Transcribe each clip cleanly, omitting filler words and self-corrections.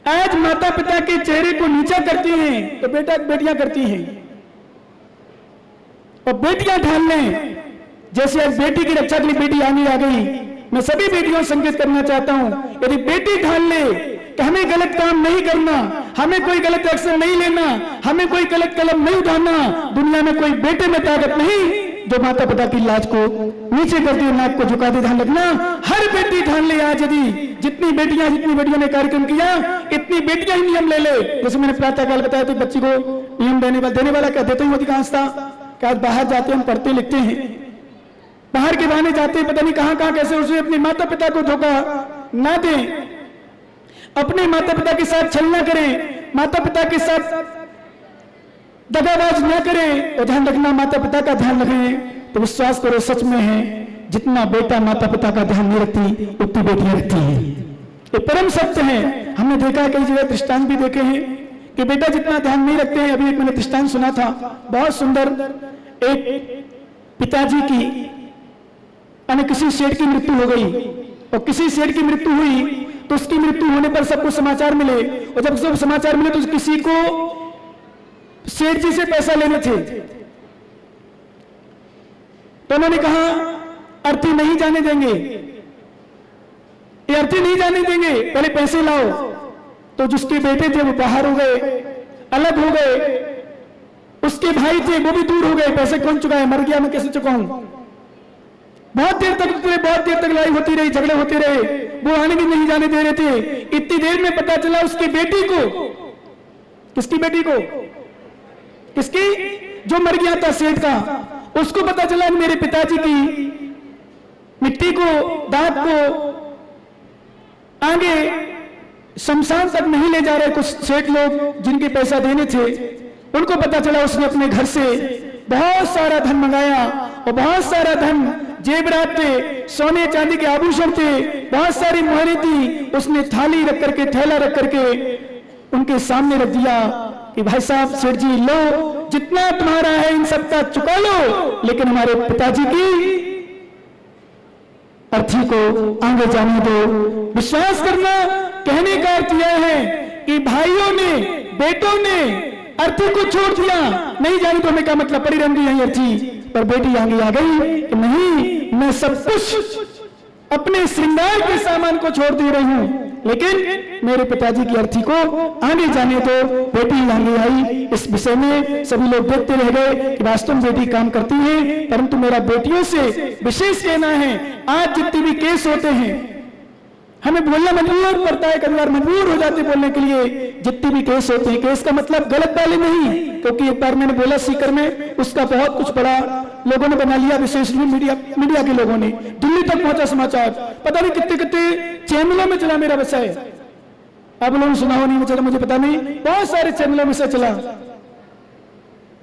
आज माता पिता के चेहरे को नीचा करती हैं तो बेटियां करती हैं, और बेटियां ढाल लें। जैसे आज बेटी की रक्षा के लिए बेटी आगे आ गई, मैं सभी बेटियों से संकेत करना चाहता हूं, यदि बेटी ढाल ले कि हमें गलत काम नहीं करना, हमें कोई गलत एक्शन नहीं लेना, हमें कोई गलत कलम नहीं उठाना, दुनिया में कोई बेटे में ताकत नहीं जो माता पिता की लाज को नीचे करती है, नाक को झुका दे। ध्यान रखना, हर बेटी ठान ले आज, यदि जितनी बेटियों ने कार्यक्रम किया, इतनी बेटियां ही नियम ले ले। जैसे मैंने प्रातःकाल बताया तो बच्ची को नियम देने वाला क्या देते ही अधिकांश था कि आज बाहर जाते हम पढ़ते लिखते हैं, बाहर के बहाने जाते हैं, पता नहीं कहां कैसे, उसे अपने माता पिता को धोखा ना दें, अपने माता पिता के साथ छल ना करें, माता पिता के साथ दगाबाज न करें। और ध्यान रखना, माता पिता का ध्यान रखें तो विश्वास करो सच में है, जितना बेटा माता पिता का ध्यान नहीं रखती उतनी बेटियां रखती हैं। ये परम सत्य है। हमने देखा है, कई जगह दृष्टांत भी देखे हैं कि बेटा जितना ध्यान नहीं रखते हैं। अभी एक मैंने दृष्टांत सुना था बहुत सुंदर, एक पिताजी की किसी सेठ की मृत्यु हो गई, और किसी सेठ की मृत्यु हुई तो उसकी मृत्यु होने पर सबको समाचार मिले, और जब सब समाचार मिले तो किसी को सेठ जी से पैसा लेने थे, तो उन्होंने कहा अर्थी नहीं जाने देंगे, ये अर्थी नहीं जाने देंगे, पहले पैसे लाओ। तो जिसके बेटे थे वो बाहर हो गए, अलग हो गए, उसके भाई थे वो भी दूर हो गए, पैसे कौन चुकाए, मर गया मैं कैसे चुकाऊं। बहुत देर तक लड़ाई होती रही, झगड़े होते रहे, वो आने भी नहीं जाने दे रहे थे। इतनी देर में पता चला उसकी बेटी को, किसकी बेटी को, किसकी, जो मर गया था सेठ का, उसको पता चला मेरे पिताजी की मिट्टी को, दांत को आगे शमशान तक नहीं ले जा रहे कुछ सेठ लोग जिनके पैसा देने थे, उनको पता चला। उसने अपने घर से बहुत सारा धन मंगाया, और बहुत सारा धन, जेवरात थे, सोने चांदी के आभूषण थे, बहुत सारी मोहरें थी, उसने थाली रख करके, थैला रख करके उनके सामने रख दिया कि भाई साहब सेठ जी लो, जितना तुम्हारा है इन सबका चुका लो, लेकिन हमारे पिताजी की अर्थी को आगे जाने दो। विश्वास करना, कहने का अर्थ यह है कि भाइयों ने, बेटों ने अर्थी को छोड़ दिया, नहीं जाने तो हमें क्या मतलब, पड़ी रहती है अर्थी, पर बेटी आगे आ गई कि नहीं, मैं सब कुछ अपने श्रृंगार के सामान को छोड़ दे रही हूं, लेकिन मेरे पिताजी की अर्थी को आगे जाने दो। बेटी आगे आई। इस विषय में सभी लोग देखते रह गए कि वास्तव में बेटी काम करती है, परंतु मेरा बेटियों से विशेष कहना है, आज जितने भी केस होते हैं हमें बोलना मजबूर पड़ता है, कई बार मजबूर हो जाते बोलने के लिए। जितने भी केस होते हैं, केस का मतलब गलत वाले नहीं, क्योंकि एक बार मैंने बोला सीकर में, उसका बहुत कुछ बड़ा लोगों ने बना लिया, विशेष मीडिया के लोगों ने, दिल्ली तक पहुंचा समाचार, पता नहीं कितने कितने चैनलों में चला मेरा विषय। आप लोगों ने सुना हो नहीं चला मुझे पता नहीं, बहुत सारे चैनलों में से चला,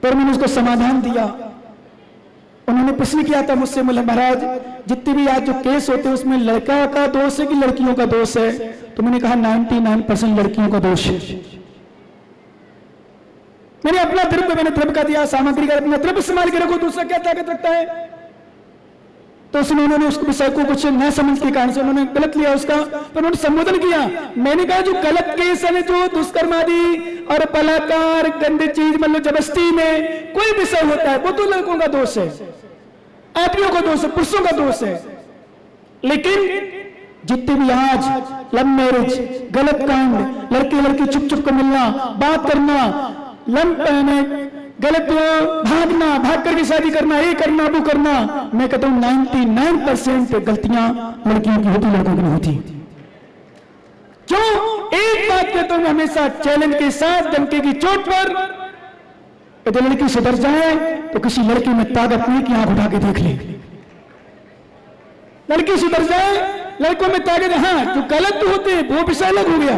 पर मैंने उसको समाधान दिया। उन्होंने प्रश्न किया था मुझसे, बोले महाराज जितने भी आज जो केस होते हैं उसमें लड़का का दोष है कि लड़कियों का दोष है? तो मैंने कहा 99% लड़कियों का दोष है। मैंने अपना द्रव्य का दिया, सामग्री का, अपना द्रव्य संभाल के रखो, दूसरा क्या ताकत रखता है। तो उन्होंने उस विषय को कुछ न समझ के कारण से उन्होंने गलत लिया उसका, तो उन्होंने संबोधन किया। मैंने कहा जो गलत केस है, जो दुष्कर्म आदि और बलात्कार, गंदी चीज, मतलब जबरदस्ती में कोई विषय होता है, वो तो लड़कों का दोष है, आदमियों का दोष है, पुरुषों का दोष है। लेकिन जितने भी आज लव मैरिज, गलत कांड, लड़के लड़की छुप छुप कर मिलना, बात करना, गलत भागना, भाग करके शादी करना, ये करना, वो करना, मैं कहता हूं 99% गलतियां लड़कियों की होती, लड़कों की नहीं होती। क्यों? एक बात कहता हूं हमेशा चैलेंज के साथ, डंके की चोट पर, यदि लड़की सुधर जाए तो किसी लड़की में ताकत नहीं कि आंख उठा के देख ले। लड़की सुधर जाए, लड़कों में ताकत, हाँ जो गलत होते वो विषय अलग हो गया,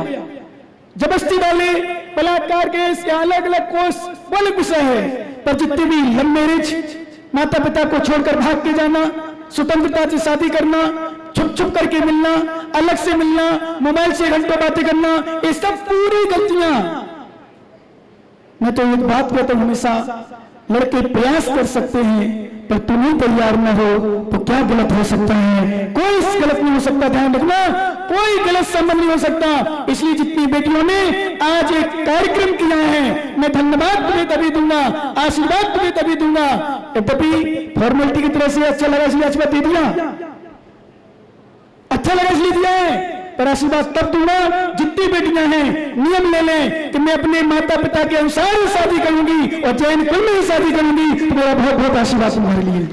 जबरदस्ती वाले, बलात्कार के अलग अलग कोर्स वो अलग विषय है। पर जितने भी लव मैरिज, माता पिता को छोड़कर भाग के जाना, स्वतंत्रता से शादी करना, छुप छुप करके मिलना, अलग से मिलना, मोबाइल से घंटों बातें करना, ये सब पूरी गलतियां। मैं तो एक बात कहता हूं हमेशा, लड़के प्रयास कर सकते हैं, पर तुम्हें तैयार न हो तो क्या गलत हो सकता है? कोई गलत नहीं हो सकता। ध्यान रखना, कोई गलत संबंध नहीं हो सकता। इसलिए जितनी बेटियों ने आज एक कार्यक्रम किया है, मैं धन्यवाद तुम्हें तभी दूंगा, आशीर्वाद तुम्हें तभी दूंगा। यद्यपि फॉर्मेलिटी की तरह से अच्छा लगा इसलिए आशीर्वाद दे दिया, अच्छा लगा इसलिए दिया है, पर आशीर्वाद तब दूंगा जितनी बेटियां हैं नियम ले लें कि मैं अपने माता पिता के अनुसार ही शादी करूंगी और जैन कुल में ही शादी करूंगी, तो मेरा बहुत बहुत आशीर्वाद तुम्हारे लिए।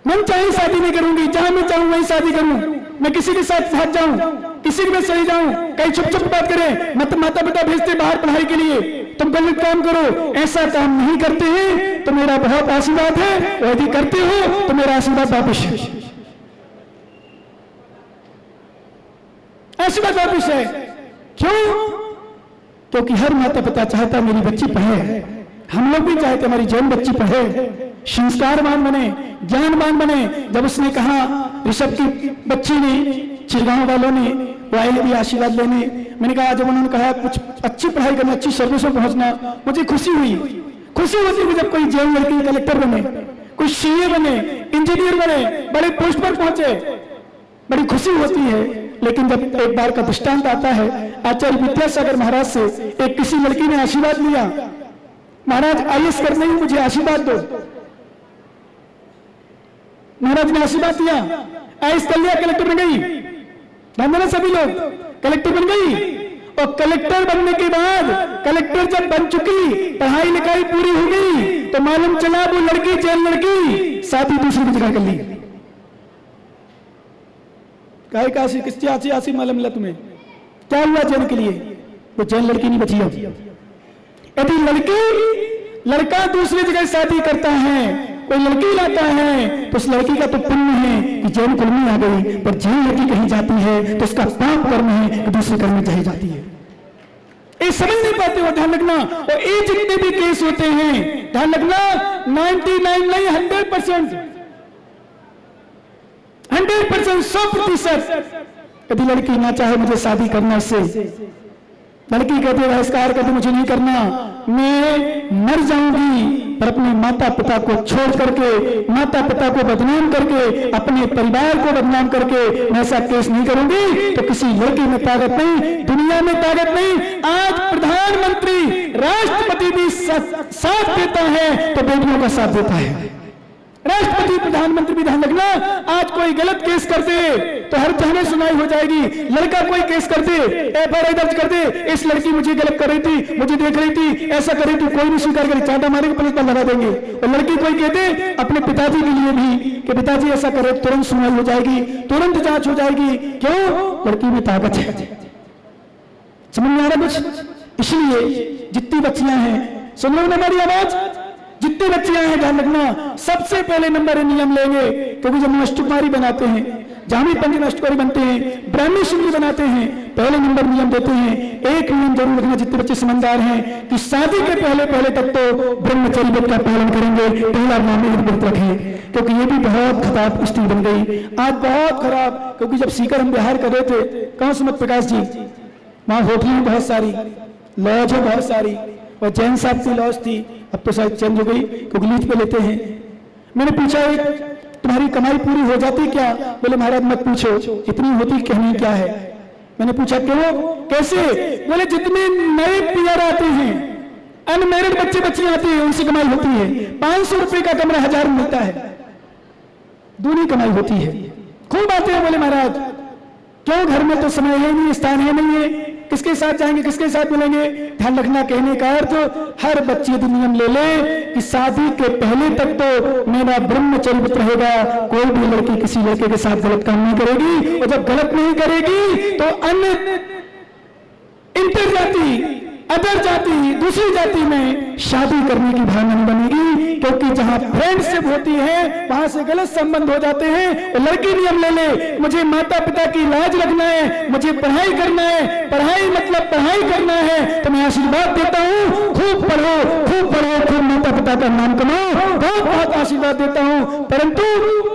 मन चाहे शादी नहीं करूंगी, जहां मैं चाहूं वहीं शादी करूं, मैं किसी के साथ जाऊं, किसी के साथ चली जाऊं, कहीं छुप छुप बात करें, मत माता पिता भेजते बाहर पढ़ाई के लिए, तुम गलत काम करो, ऐसा काम नहीं करते हैं तो मेरा बहुत आशीर्वाद है, और यदि करते हो तो मेरा आशीर्वाद वापिस है, आशीर्वाद वापिस है। क्यों? क्योंकि हर माता पिता चाहता मेरी बच्ची पढ़े, हम लोग भी चाहते हमारी जैन बच्ची पढ़े, संस्कारवान बने, ज्ञानवान बने। जब उसने कहा, ऋषभ की बच्ची ने, चिरगांव वालों ने वो आए भी आशीर्वाद लेने, मैंने कहा, जब उन्होंने कहा कुछ अच्छी पढ़ाई करना, अच्छी सर्विस में पहुंचना, मुझे खुशी हुई। खुशी होती है जब कोई जैन लड़की कलेक्टर बने, कोई सीए बने, इंजीनियर बने, बड़े पोस्ट पर पहुंचे, बड़ी खुशी होती है। लेकिन जब एक बार का दृष्टांत आता है, आचार्य विद्यासागर महाराज से एक किसी लड़की ने आशीर्वाद लिया, महाराज आईएएस करने ही मुझे आशीर्वाद दो। महाराज ने आशीर्वाद दिया, आईएएस कर लिया, कलेक्टर बन गई, ध्यान देना सभी लोग, कलेक्टर बन गई। और कलेक्टर बनने के बाद, कलेक्टर जब बन चुकी, पढ़ाई लिखाई पूरी हो गई, तो मालूम चला वो लड़की, जैन लड़की, शादी दूसरी की जगह कर ली। काहे का किस आसी मालूम मिला तुम्हें? क्या हुआ जैन के लिए? वो जैन लड़की नहीं बची। यदि लड़का दूसरी जगह शादी करता है, कोई लड़की लाता है, तो उस लड़की का तो पुण्य है कि जैन कुल में आ गई, पर जैन लड़की कहीं जाती है तो उसका पाप कर्म है कि दूसरे कर्म में चली जाती है। ये समझ नहीं पाते हो, ध्यान रखना। और ये जितने भी केस होते हैं, ध्यान रखना, 99 नहीं 100%, 100%, यदि लड़की ना चाहे मुझे शादी करना से, लड़की कहती है बहिष्कार करती मुझे नहीं करना, मैं मर जाऊंगी, पर अपने माता पिता को छोड़ करके, माता पिता को बदनाम करके, अपने परिवार को बदनाम करके मैं ऐसा केस नहीं करूंगी, तो किसी लड़की में ताकत नहीं, दुनिया में ताकत नहीं। आज प्रधानमंत्री, राष्ट्रपति भी साथ देता है तो बेटियों का साथ देता है, राष्ट्रपति प्रधानमंत्री भी। ध्यान रखना, आज कोई गलत केस कर दे तो हर जगह सुनाई हो जाएगी। लड़का कोई केस कर दे, एफआईआर दर्ज कर दे, इस लड़की मुझे गलत कर रही थी, मुझे देख रही थी, ऐसा कर रही थी, कोई नहीं स्वीकार करे, चाटा मारेंगे, पुलिस पर लगा देंगे। और लड़की कोई कहते अपने पिताजी के लिए भी कि पिताजी ऐसा करे, तुरंत सुनाई हो जाएगी, तुरंत जांच हो जाएगी। क्यों? लड़की में ताकत है। समझ में आ रहा कुछ? इसलिए जितनी बच्चियां हैं, सुन लो हमारी आवाज, जितने बच्चियां हैं, ध्यान रखना, सबसे पहले नंबर नियम लेंगे। क्योंकि जब नष्टकुमारी बनाते हैं, जहां भी पंच नष्टकुमारी बनते हैं, ब्राह्मणी सुंदरी बनाते हैं, पहले नंबर नियम देते हैं। एक नियम जरूर रखना, जितने बच्चे समझदार हैं, कि शादी के पहले तक तो ब्रह्मचर्य व्रत का पालन करेंगे, पहला मामले व्रत रखें। क्योंकि ये भी बहुत खराब स्थिति बन गई आज, बहुत खराब। क्योंकि जब सीकर हम बिहार कर रहे थे, कौन सुमत प्रकाश जी, वहां होटलें बहुत सारी, लॉज है बहुत सारी, और जैन साहब की लॉज थी, अब तो शायद चेंज हो गई क्योंकि लीज पे लेते हैं। मैंने पूछा, तुम्हारी कमाई पूरी हो जाती क्या? बोले महाराज मत पूछो, इतनी होती कहनी क्या है। मैंने पूछा क्यों, कैसे? बोले जितने नए पीआर आते हैं, अनमैरिड बच्चे बच्चियां आती है, उनसे कमाई होती है। 500 रुपए का कमरा 1000 मिलता है, दूनी कमाई होती है। खूब आते हैं। बोले महाराज क्यों? घर में तो समय है नहीं, स्थान है नहीं है, किसके साथ जाएंगे, किसके साथ मिलेंगे? ध्यान रखना, कहने का अर्थ हर बच्चे यदि नियम ले ले कि शादी के पहले तक तो मेरा ब्रह्मचर्य व्रत रहेगा, कोई भी लड़की किसी लड़के के साथ गलत काम नहीं करेगी। और जब गलत नहीं करेगी तो अन्य इंटर जाति, अदर जाति, दूसरी जाति में शादी करने की भावना नहीं बनेगी। क्योंकि जहां फ्रेंडशिप होती है वहां से गलत संबंध हो जाते हैं। और लड़की नियम ले ले, मुझे माता पिता की लाज रखना है, मुझे पढ़ाई करना है, पढ़ाई मतलब पढ़ाई करना है, तो मैं आशीर्वाद देता हूँ, खूब पढ़ो, खूब पढ़ो, खूब माता पिता का नाम कमाओ, बहुत बहुत आशीर्वाद देता हूँ। परंतु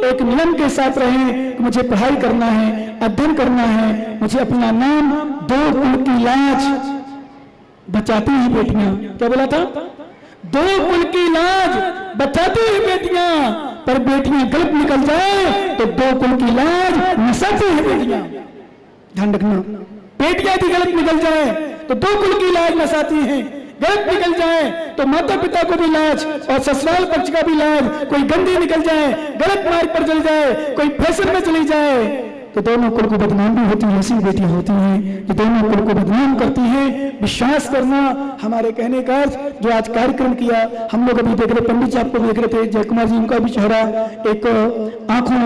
एक नियम के साथ रहें, मुझे पढ़ाई करना है, अध्ययन करना है, मुझे अपना नाम, दो कुल की लाज बचाती ही बेटियां, क्या बोला था? दो कुल की लाज बचाती ही बेटियां, पर बेटियां गलत निकल जाए तो दो कुल की लाज नसाती है बेटियां। ध्यान रखना, बेटियां भी गलत निकल जाए तो दो कुल की लाज नसाती हैं। गलत निकल जाए तो माता पिता को भी लाज और ससुराल पक्ष का भी लाज। कोई गंदी निकल जाए, गलत मार्ग पर चल जाए, कोई फैशन में चली जाए तो दोनों कुल को बदनाम भी होती है। ऐसी बेटियां होती हैं जो दोनों कुल को बदनाम करती हैं। विश्वास करना हमारे कहने का जो आज कार्यक्रम किया, हम लोग अभी देख रहे, पंडित जी आपको देख रहे थे, जय कुमार जी उनका भी चेहरा एक आंखों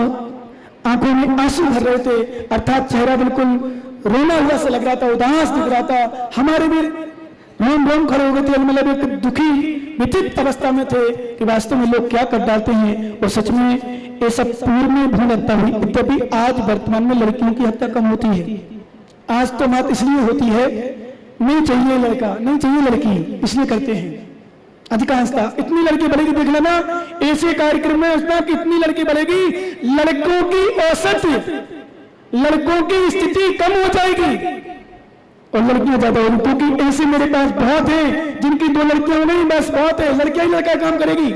में आंसू भर रहे थे, अर्थात चेहरा बिल्कुल रोना हुआ सा लग रहा था, उदास दिख रहा था। हमारे भी रोम रोम खड़े हो गए थे, मतलब एक दुखी विचित्र अवस्था में थे कि वास्तव में लोग क्या कर डालते हैं। और सच में ये सब पूर्व में भ्रूण हत्या हुई। यद्यपि आज वर्तमान में लड़कियों की हत्या कम होती है। आज तो बात इसलिए होती है नहीं चाहिए लड़का, नहीं चाहिए लड़की, इसलिए करते हैं अधिकांशता। इतनी लड़की बढ़ेगी, देख लेना ऐसे कार्यक्रम में उसमें कितनी लड़की बढ़ेगी, लड़कों की औसत, लड़कों की स्थिति कम हो जाएगी और लड़कियां ज्यादा होगी। क्योंकि ऐसे मेरे पास बहुत है जिनकी दो लड़कियां नहीं, बस बहुत है, लड़कियां ही लड़का काम करेगी।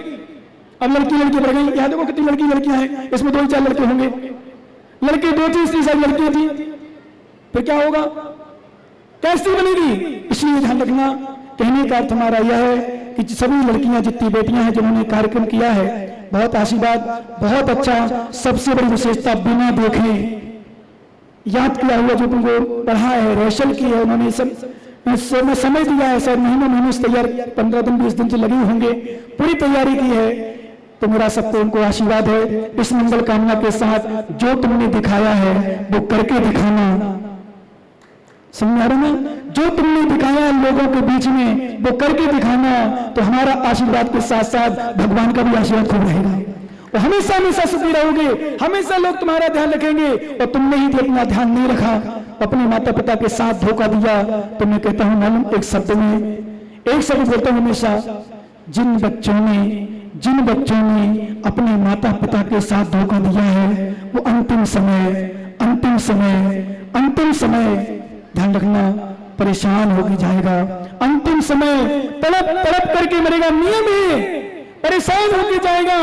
अब लड़की बढ़ गई, यहाँ देखो कितनी लड़कियां हैं, इसमें 2 4 लड़के होंगे, लड़के 2 3 सारी लड़कियां थी, फिर क्या होगा, कैसी बनेगी। इसलिए ध्यान रखना, कहने का अर्थ हमारा यह है कि सभी लड़कियां जितनी बेटियां हैं जिन्होंने कार्यक्रम किया है, बहुत आशीर्वाद, बहुत अच्छा। सबसे बड़ी विशेषता बिना देखे याद किया हुआ जो तुमको पढ़ा है, रोशन की है उन्होंने, मैं समझ दिया है, सर महीनों से तैयार, 15 दिन 20 दिन से लगे होंगे, पूरी तैयारी की है। तो मेरा सबको उनको आशीर्वाद है। इस मंगल कामना के साथ जो तुमने दिखाया है वो करके दिखाना, समझ रहे ना, जो तुमने दिखाया लोगों के बीच में वो करके दिखाना। तो हमारा आशीर्वाद के साथ साथ भगवान का भी आशीर्वाद खूब रहेगा और हमेशा हमेशा सुखी रहोगे, हमेशा लोग तुम्हारा ध्यान रखेंगे। और तुमने ही अपना ध्यान नहीं रखा, अपने माता पिता के साथ धोखा दिया। तो मैं कहता हूं मालूम, एक शब्द बोलता हूं हमेशा, जिन बच्चों ने अपने माता पिता के साथ धोखा दिया है वो अंतिम समय ध्यान रखना परेशान होकर जाएगा। अंतिम समय तड़प करके मरेगा, नियम है, परेशान होकर जाएगा।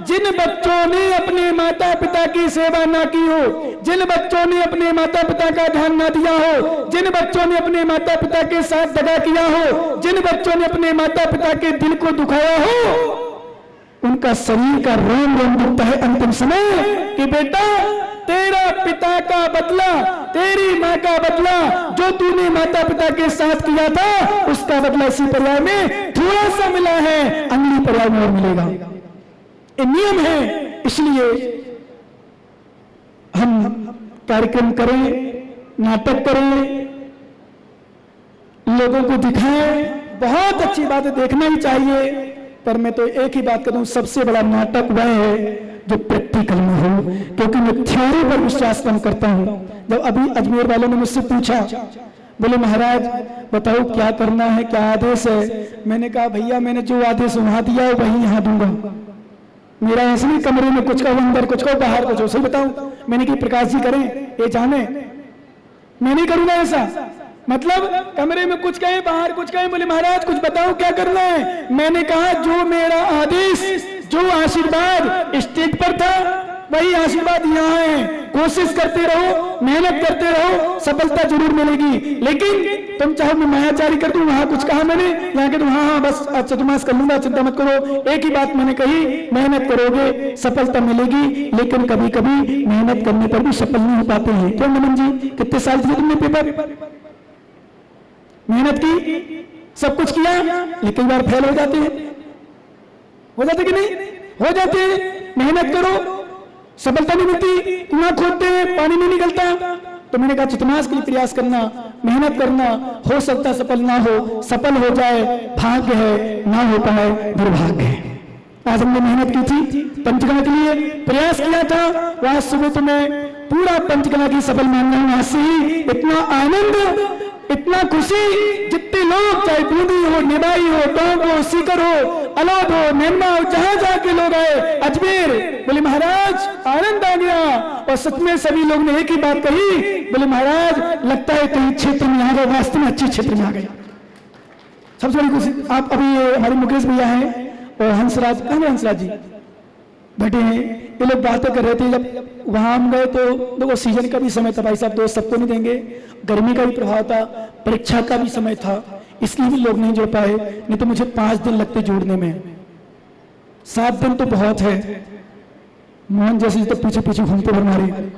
जिन बच्चों ने अपने माता पिता की सेवा ना की हो, जिन बच्चों ने अपने माता पिता का ध्यान ना दिया हो, जिन बच्चों ने अपने माता पिता के साथ दगा किया हो, जिन बच्चों ने अपने माता पिता के दिल को दुखाया हो, उनका शरीर का रोम रोम दुखता है अंतिम समय कि बेटा तेरा पिता का बदला, तेरी माँ का बदला जो तूने माता पिता के साथ किया था, उसका बदला इसी पर्याय में थोड़ा सा मिला है, अगली पर्याय में और मिलेगा। ये नियम है। इसलिए हम कार्यक्रम करें, नाटक करें, लोगों को दिखाएं, बहुत अच्छी बात है, देखना ही चाहिए। पर मैं तो एक ही बात कहता हूं, सबसे बड़ा नाटक वह है जो प्रैक्टिकल में हो, क्योंकि मैं थ्योरी पर विश्वास कम करता हूं। जब अभी अजमेर वालों ने मुझसे पूछा, बोले महाराज बताओ क्या करना है, क्या आदेश है। मैंने कहा भैया मैंने जो आदेश वहां दिया है वही यहां दूंगा। मेरा ऐसे नहीं कमरे में कुछ कहो अंदर, कुछ कहो बाहर, कुछ हो। सही बताऊं, मैंने कि प्रकाश जी करें ये जाने, मैं नहीं करूंगा ऐसा। मतलब कमरे में कुछ कहें बाहर कुछ कहें, बोले महाराज कुछ बताओ क्या करना है। मैंने कहा जो मेरा आदेश, जो आशीर्वाद स्टेज पर था वही आशीर्वाद यहाँ है। कोशिश करते रहो, मेहनत करते रहो, सफलता जरूर मिलेगी। लेकिन तुम चाहो मैं मायाचारी कर दूं, वहां कुछ कहा मैंने, यहाँ के तुम हाँ बस चतुर्मास कर लूंगा, चिंता मत करो। एक ही बात मैंने कही, मेहनत करोगे सफलता मिलेगी, लेकिन कभी कभी मेहनत करने पर भी सफल नहीं हो पाते हैं। क्यों नमन जी, कितने साल दिए तुमने पेपर, मेहनत की, सब कुछ किया, लेकिन कई बार फेल हो जाते हैं, हो जाते कि नहीं, हो जाते हैं। मेहनत करो, सफलता नहीं मिलती, कुआं खोदते हैं पानी नहीं निकलता। तो मैंने कहा चतुर्मास के लिए प्रयास करना, मेहनत करना, हो सकता सफल ना हो, सफल हो जाए भाग्य है, ना हो पाए दुर्भाग्य है। आज हमने मेहनत की थी, पंचकला के लिए प्रयास किया था, वहां सुबह तो मैं पूरा पंचकला की सफल मान रहा हूं। वहां से ही इतना आनंद, इतना खुशी, जितने लोग चाहे बूंदी हो, निभाई हो, टोंक हो, सीकर हो, अलौद हो, मेनमा हो, जहां जहां के लोग आए, अजमेर, बोले महाराज आनंद आ गया। और सच में सभी लोग ने एक ही बात कही, बोले महाराज लगता है कहीं क्षेत्र में आ गए, वास्तव में अच्छे क्षेत्र में आ गए। सबसे बड़ी खुशी। आप अभी हमारे मुकेश भैया हैं और हंसराज, कहाँ है हंसराज जी, बैठे हैं, ये लोग बातें कर रहे थे। जब वहां हम गए तो देखो सीजन का भी समय था भाई साहब, दोस्त सबको नहीं देंगे, गर्मी का भी प्रभाव था, परीक्षा का भी समय था, इसलिए भी लोग नहीं जुड़ पाए। नहीं तो मुझे 5 दिन लगते जुड़ने में, 7 दिन तो बहुत है। मोहन जैसे तो पीछे पीछे घूमते भर मारे,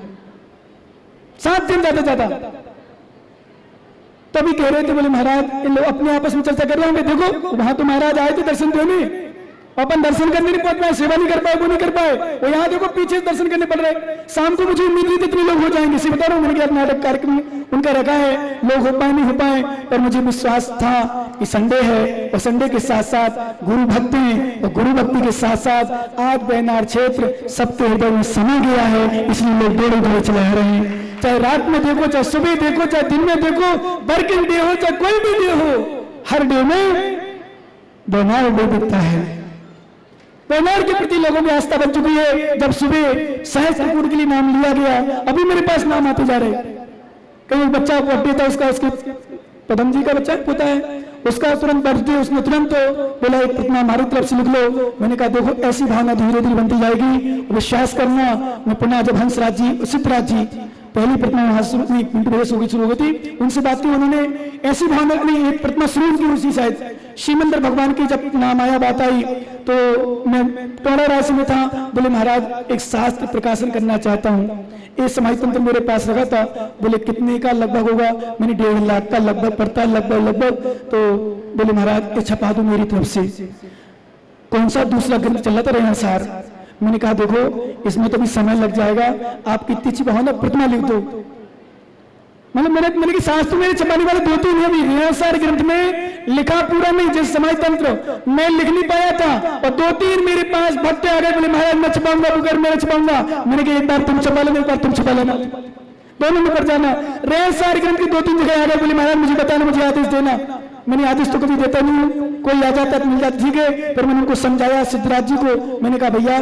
7 दिन ज्यादा ज्यादा। तभी कह रहे थे, बोले महाराज इन लोग अपने आपस में चर्चा कर रहे होंगे, देखो वहां तो महाराज आए थे दर्शन देने, अपन दर्शन करने नहीं पहुंच पाए, सेवा नहीं कर पाए, वो नहीं कर पाए, वो यहाँ देखो पीछे दर्शन करने पड़ रहे। शाम को मुझे उम्मीद नहीं थी इतने लोग हो जाएंगे, इसी बता रहा हूँ, मैंने क्या नाटक कार्यक्रम उनका रखा है, लोग हो पाए नहीं हो पाए, पर मुझे विश्वास था कि संडे है और संडे के साथ साथ गुरु भक्ति है, और गुरु भक्ति के साथ साथ आज बेनार क्षेत्र सबके हृदय में समा गया है, इसलिए लोग दौड़े दौड़े चला रहे हैं। चाहे रात में देखो, चाहे सुबह देखो, चाहे दिन में देखो, वर्किंग डे हो चाहे कोई भी डे हो, हर डे में बेनार डे दिखता है। बेनार के प्रति लोगों में आस्था बन चुकी है। जब सुबह सहस्त्रकूट के लिए नाम लिया गया, अभी मेरे पास नाम आते जा रहे, कहीं बच्चा बर्थडे था उसका, उसके पदम जी का बच्चा पोता है, उसका तुरंत बर्थडे, उसने तुरंत बोला एक प्रतिमा हमारी तरफ से लिख लो। मैंने कहा देखो ऐसी भावना धीरे धीरे बनती जाएगी, विश्वास करना। मैं पुनः जब हंसराज जी, सिद्धराज जी पहली प्रतिमा वहां शुरू हो गई थी, उनसे बात की, उन्होंने ऐसी भावना अपनी एक प्रतिमा शुरू की उसी शायद श्रीमंदिर भगवान की जब नाम आया, बात आई, तो मैं टोड़ा राशि में था, बोले महाराज एक शास्त्र प्रकाशन करना चाहता हूँ, ये समाज तंत्र मेरे पास रखा था। बोले कितने का लगभग होगा? मैंने 1.5 लाख का लगभग पड़ता है, लगभग। तो बोले महाराज ये छपा दो मेरी तरफ से। कौन सा दूसरा ग्रंथ चल रहा था रेणसार? मैंने कहा देखो इसमें तो भी समय लग जाएगा, आपकी इतनी अच्छी भावना प्रतिमा लिख दो। मतलब मैंने कि शास्त्र मेरे छपाने वाले 2-3 है, अभी रेणसार ग्रंथ में लिखा पूरा नहीं, जैसे समाज तंत्र मैं लिख नहीं पाया था, और 2-3 मेरे पास भक्त आ गए, बोले महाराज मैं छपाऊंगा, बुगर मैं छपाऊंगा। मैंने कहा एक बार तुम छपा लेना, एक बार तुम छपा लेना, दोनों में कर जाना। रेणसार ग्रंथ की 2-3 जगह आ गए, बोले महाराज मुझे बताना, मुझे आदेश देना। मैंने आदेश तो कभी देता नहीं हूँ, कोई आ जाता तो मिल जाता, ठीक है। फिर मैंने उनको समझाया सिद्धराज जी को, मैंने कहा भैया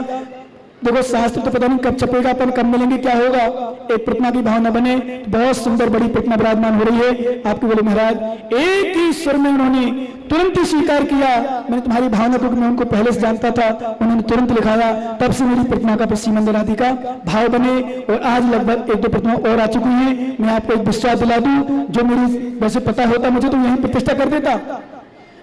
देखो शास्त्र तो पता नहीं कब छपेगा, अपन कब मिलेंगे, क्या होगा, एक प्रतिमा की भावना बने। बहुत सुंदर बड़ी प्रतिमा विराजमान हो रही है आपके। बोले महाराज एक ही स्वर में उन्होंने तुरंत ही स्वीकार किया। मैंने तुम्हारी भावना को, मैं उनको पहले से जानता था, उन्होंने तुरंत लिखाया। तब से मेरी प्रतिमा का श्री मंदिर आदि का भाव बने, और आज लगभग 1-2 प्रतिमा और आ चुकी है। मैं आपको एक विश्वास दिला दूं, जो मेरी वैसे पता होता मुझे तो यही प्रतिष्ठा कर देता,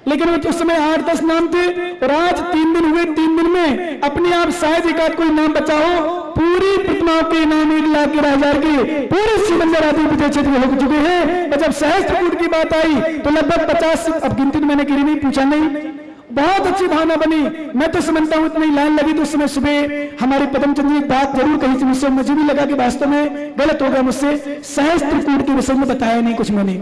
लेकिन वो उस समय 8-10 नाम थे, और आज 3 दिन हुए, 3 दिन में अपने आप शायद एक आध कोई नाम बचा हो। पूरी प्रतिमाओं के नाम 1 लाख 11,000 के पूरे श्री मंदिर आदि विजय क्षेत्र में हो चुके हैं। और जब सहस्त्रकूट की बात आई तो लगभग 50, अब गिनती तो मैंने करी नहीं, पूछा नहीं, बहुत अच्छी भावना बनी। मैं तो समझता हूँ इतनी लाइन लगी, तो उस समय सुबह हमारे पदमचंद जी एक बात जरूर कही थी मुझसे, मुझे भी लगा कि वास्तव में गलत हो गया मुझसे, सहस्त्रकूट के विषय में बताया नहीं कुछ मैंने।